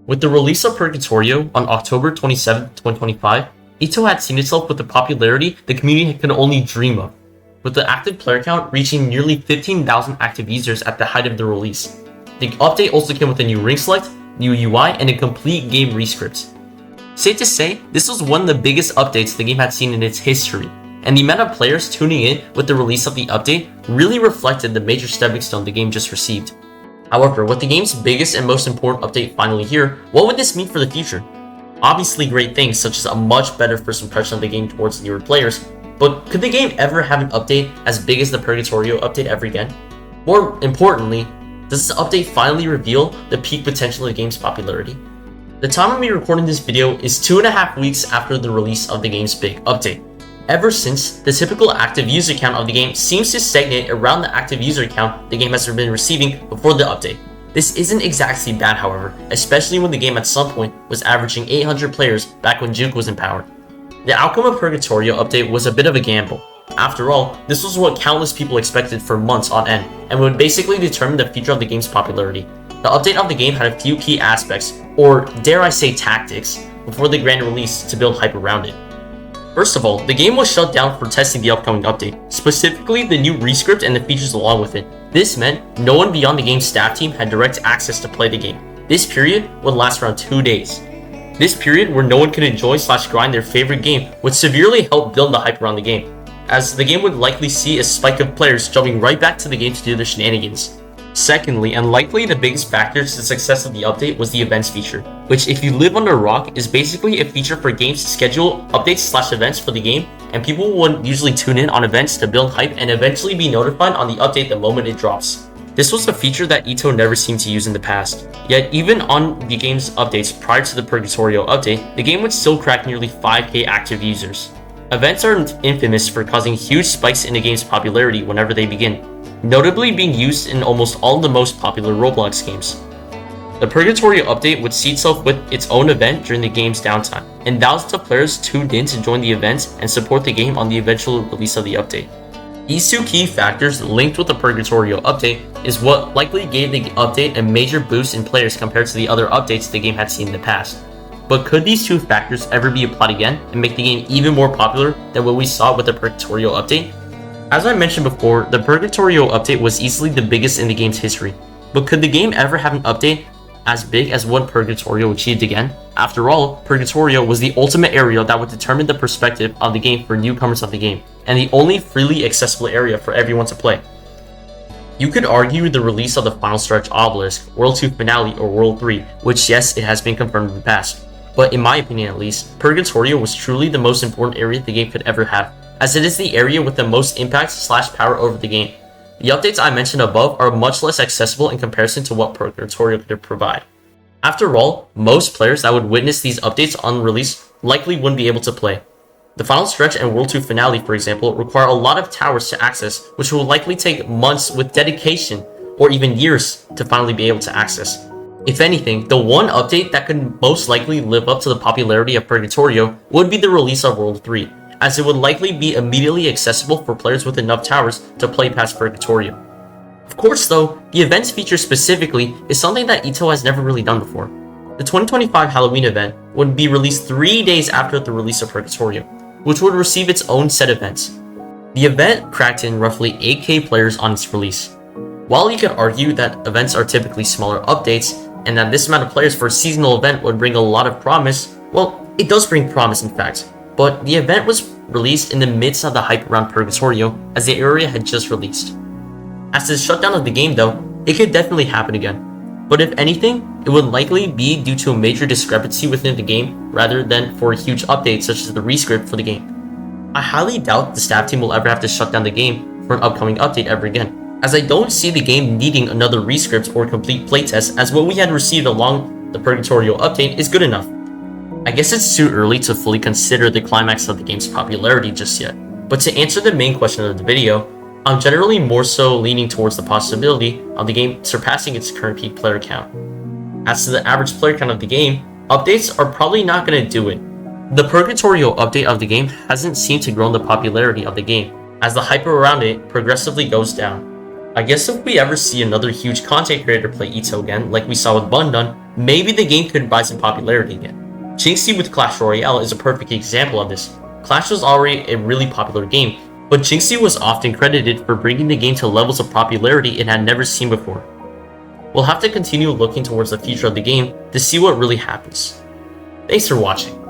With the release of Purgatorio on October 27, 2025, EToH had seen itself with the popularity the community could only dream of, with the active player count reaching nearly 15,000 active users at the height of the release. The update also came with a new ring select, new UI, and a complete game rescript. Safe to say, this was one of the biggest updates the game had seen in its history, and the amount of players tuning in with the release of the update really reflected the major stepping stone the game just received. However, with the game's biggest and most important update finally here, what would this mean for the future? Obviously great things such as a much better first impression of the game towards newer players, but could the game ever have an update as big as the Purgatorio update ever again? More importantly, does this update finally reveal the peak potential of the game's popularity? The time of me recording this video is 2.5 weeks after the release of the game's big update. Ever since, the typical active user count of the game seems to stagnate around the active user count the game has been receiving before the update. This isn't exactly bad, however, especially when the game at some point was averaging 800 players back when Juke was in power. The outcome of Purgatorio update was a bit of a gamble. After all, this was what countless people expected for months on end, and would basically determine the future of the game's popularity. The update of the game had a few key aspects, or dare I say tactics, before the grand release to build hype around it. First of all, the game was shut down for testing the upcoming update, specifically the new rescript and the features along with it. This meant no one beyond the game's staff team had direct access to play the game. This period would last around 2 days. This period where no one could enjoy/grind their favorite game would severely help build the hype around the game, as the game would likely see a spike of players jumping right back to the game to do their shenanigans. Secondly, and likely the biggest factor to the success of the update was the events feature, which if you live under a rock is basically a feature for games to schedule updates/events for the game, and people would usually tune in on events to build hype and eventually be notified on the update the moment it drops. This was a feature that EToH never seemed to use in the past, yet even on the game's updates prior to the Purgatorio update, the game would still crack nearly 5k active users. Events are infamous for causing huge spikes in the game's popularity whenever they begin, notably being used in almost all of the most popular Roblox games. The Purgatorio update would see itself with its own event during the game's downtime, and thousands of players tuned in to join the events and support the game on the eventual release of the update. These two key factors linked with the Purgatorio update is what likely gave the update a major boost in players compared to the other updates the game had seen in the past. But could these two factors ever be applied again and make the game even more popular than what we saw with the Purgatorio update? As I mentioned before, the Purgatorio update was easily the biggest in the game's history, but could the game ever have an update as big as what Purgatorio achieved again? After all, Purgatorio was the ultimate area that would determine the perspective of the game for newcomers of the game, and the only freely accessible area for everyone to play. You could argue the release of the Final Stretch Obelisk, World 2 Finale, or World 3, which yes, it has been confirmed in the past, but in my opinion at least, Purgatorio was truly the most important area the game could ever have, as it is the area with the most impact/power over the game. The updates I mentioned above are much less accessible in comparison to what Purgatorio could provide. After all, most players that would witness these updates on release likely wouldn't be able to play. The Final Stretch and World 2 Finale, for example, require a lot of towers to access, which will likely take months with dedication, or even years, to finally be able to access. If anything, the one update that could most likely live up to the popularity of Purgatorio would be the release of World 3, as it would likely be immediately accessible for players with enough towers to play past Purgatorio. Of course though, the events feature specifically is something that EToH has never really done before. The 2025 Halloween event would be released 3 days after the release of Purgatorio, which would receive its own set events. The event cracked in roughly 8k players on its release. While you could argue that events are typically smaller updates, and that this amount of players for a seasonal event would bring a lot of promise, well, it does bring promise in fact. But the event was released in the midst of the hype around Purgatorio, as the area had just released. As to the shutdown of the game though, it could definitely happen again. But if anything, it would likely be due to a major discrepancy within the game, rather than for a huge update such as the rescript for the game. I highly doubt the staff team will ever have to shut down the game for an upcoming update ever again, as I don't see the game needing another rescript or complete playtest, as what we had received along the Purgatorio update is good enough. I guess it's too early to fully consider the climax of the game's popularity just yet, but to answer the main question of the video, I'm generally more so leaning towards the possibility of the game surpassing its current peak player count. As to the average player count of the game, updates are probably not going to do it. The Purgatorio update of the game hasn't seemed to grow the popularity of the game, as the hype around it progressively goes down. I guess if we ever see another huge content creator play EToH again, like we saw with Bundun, maybe the game could rise in popularity again. Jinxie with Clash Royale is a perfect example of this. Clash was already a really popular game, but Jinxie was often credited for bringing the game to levels of popularity it had never seen before. We'll have to continue looking towards the future of the game to see what really happens. Thanks for watching.